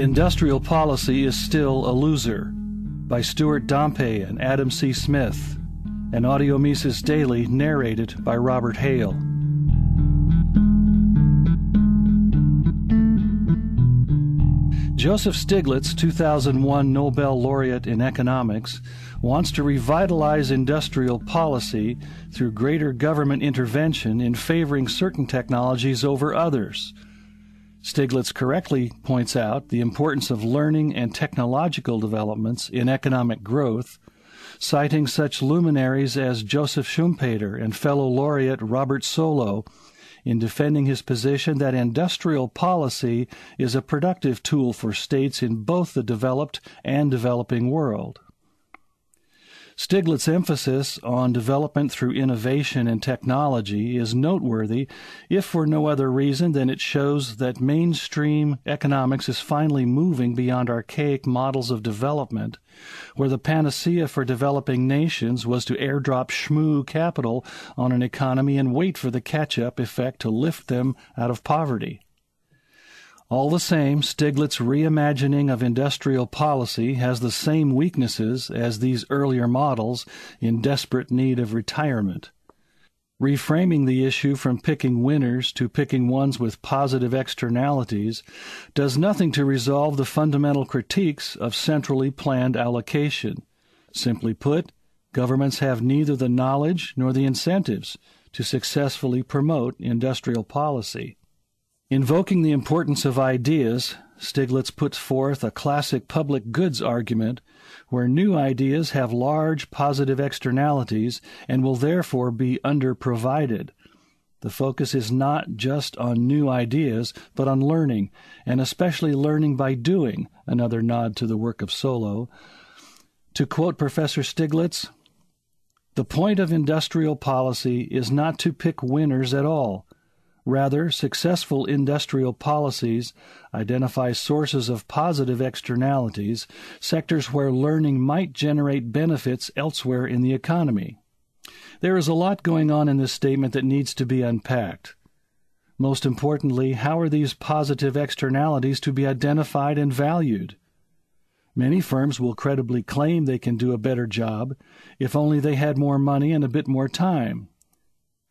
Industrial Policy is Still a Loser by Stewart, Dompe, and Adam C. Smith, an Audio Mises Daily narrated by Robert Hale. Joesph Stiglitz, 2001 Nobel laureate in economics, wants to revitalize industrial policy through greater government intervention in favoring certain technologies over others. Stiglitz correctly points out the importance of learning and technological developments in economic growth, citing such luminaries as Joseph Schumpeter and fellow laureate Robert Solow in defending his position that industrial policy is a productive tool for states in both the developed and developing world. Stiglitz's emphasis on development through innovation and technology is noteworthy, if for no other reason than it shows that mainstream economics is finally moving beyond archaic models of development, where the panacea for developing nations was to airdrop schmoo capital on an economy and wait for the catch-up effect to lift them out of poverty. All the same, Stiglitz's reimagining of industrial policy has the same weaknesses as these earlier models in desperate need of retirement. Reframing the issue from picking winners to picking ones with positive externalities does nothing to resolve the fundamental critiques of centrally planned allocation. Simply put, governments have neither the knowledge nor the incentives to successfully promote industrial policy. Invoking the importance of ideas, Stiglitz puts forth a classic public goods argument where new ideas have large positive externalities and will therefore be underprovided. The focus is not just on new ideas, but on learning, and especially learning by doing, another nod to the work of Solow. To quote Professor Stiglitz, "The point of industrial policy is not to pick winners at all. Rather, successful industrial policies identify sources of positive externalities, sectors where learning might generate benefits elsewhere in the economy." There is a lot going on in this statement that needs to be unpacked. Most importantly, how are these positive externalities to be identified and valued? Many firms will credibly claim they can do a better job if only they had more money and a bit more time.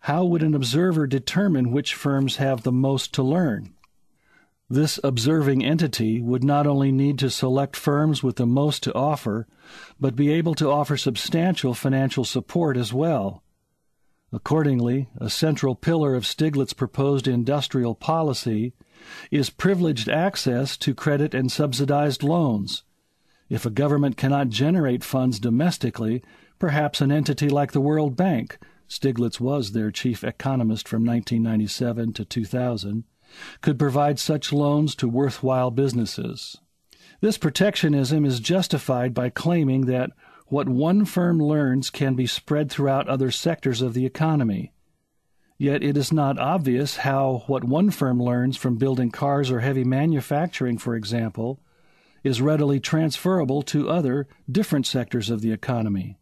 How would an observer determine which firms have the most to learn? This observing entity would not only need to select firms with the most to offer, but be able to offer substantial financial support as well. Accordingly, a central pillar of Stiglitz's proposed industrial policy is privileged access to credit and subsidized loans. If a government cannot generate funds domestically, perhaps an entity like the World Bank, Stiglitz was their chief economist from 1997 to 2000, could provide such loans to worthwhile businesses. This protectionism is justified by claiming that what one firm learns can be spread throughout other sectors of the economy. Yet it is not obvious how what one firm learns from building cars or heavy manufacturing, for example, is readily transferable to other, different sectors of the economy.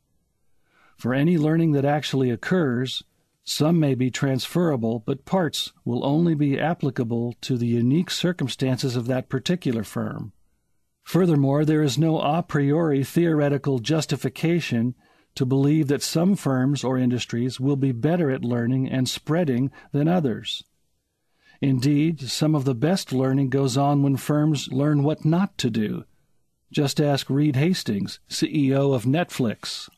For any learning that actually occurs, some may be transferable, but parts will only be applicable to the unique circumstances of that particular firm. Furthermore, there is no a priori theoretical justification to believe that some firms or industries will be better at learning and spreading than others. Indeed, some of the best learning goes on when firms learn what not to do. Just ask Reed Hastings, CEO of Netflix.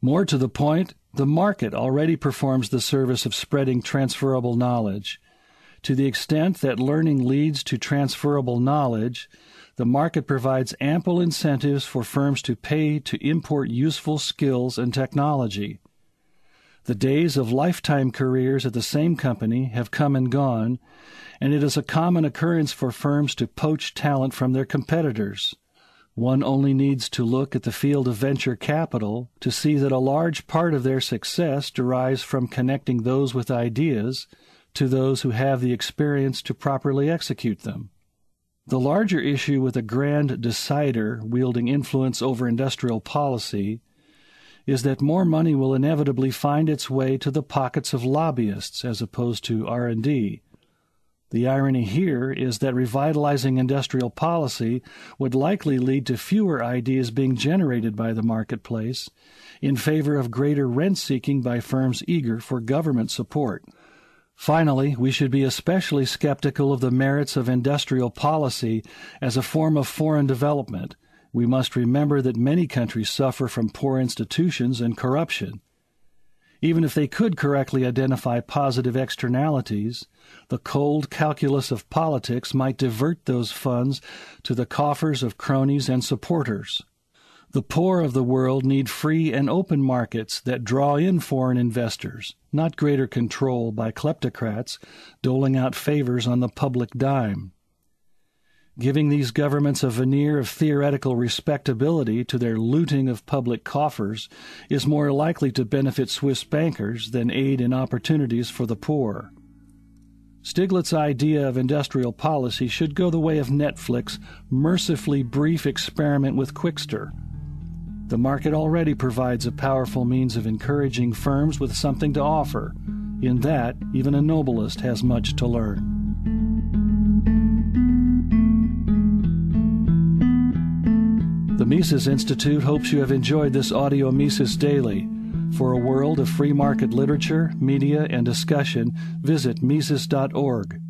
More to the point, the market already performs the service of spreading transferable knowledge. To the extent that learning leads to transferable knowledge, the market provides ample incentives for firms to pay to import useful skills and technology. The days of lifetime careers at the same company have come and gone, and it is a common occurrence for firms to poach talent from their competitors. One only needs to look at the field of venture capital to see that a large part of their success derives from connecting those with ideas to those who have the experience to properly execute them. The larger issue with a grand decider wielding influence over industrial policy is that more money will inevitably find its way to the pockets of lobbyists as opposed to R&D. The irony here is that revitalizing industrial policy would likely lead to fewer ideas being generated by the marketplace in favor of greater rent-seeking by firms eager for government support. Finally, we should be especially skeptical of the merits of industrial policy as a form of foreign development. We must remember that many countries suffer from poor institutions and corruption. Even if they could correctly identify positive externalities, the cold calculus of politics might divert those funds to the coffers of cronies and supporters. The poor of the world need free and open markets that draw in foreign investors, not greater control by kleptocrats doling out favors on the public dime. Giving these governments a veneer of theoretical respectability to their looting of public coffers is more likely to benefit Swiss bankers than aid in opportunities for the poor. Stiglitz's idea of industrial policy should go the way of Netflix's mercifully brief experiment with Quickster. The market already provides a powerful means of encouraging firms with something to offer. In that, even a nobleist has much to learn. The Mises Institute hopes you have enjoyed this audio Mises Daily. For a world of free market literature, media, and discussion, visit Mises.org.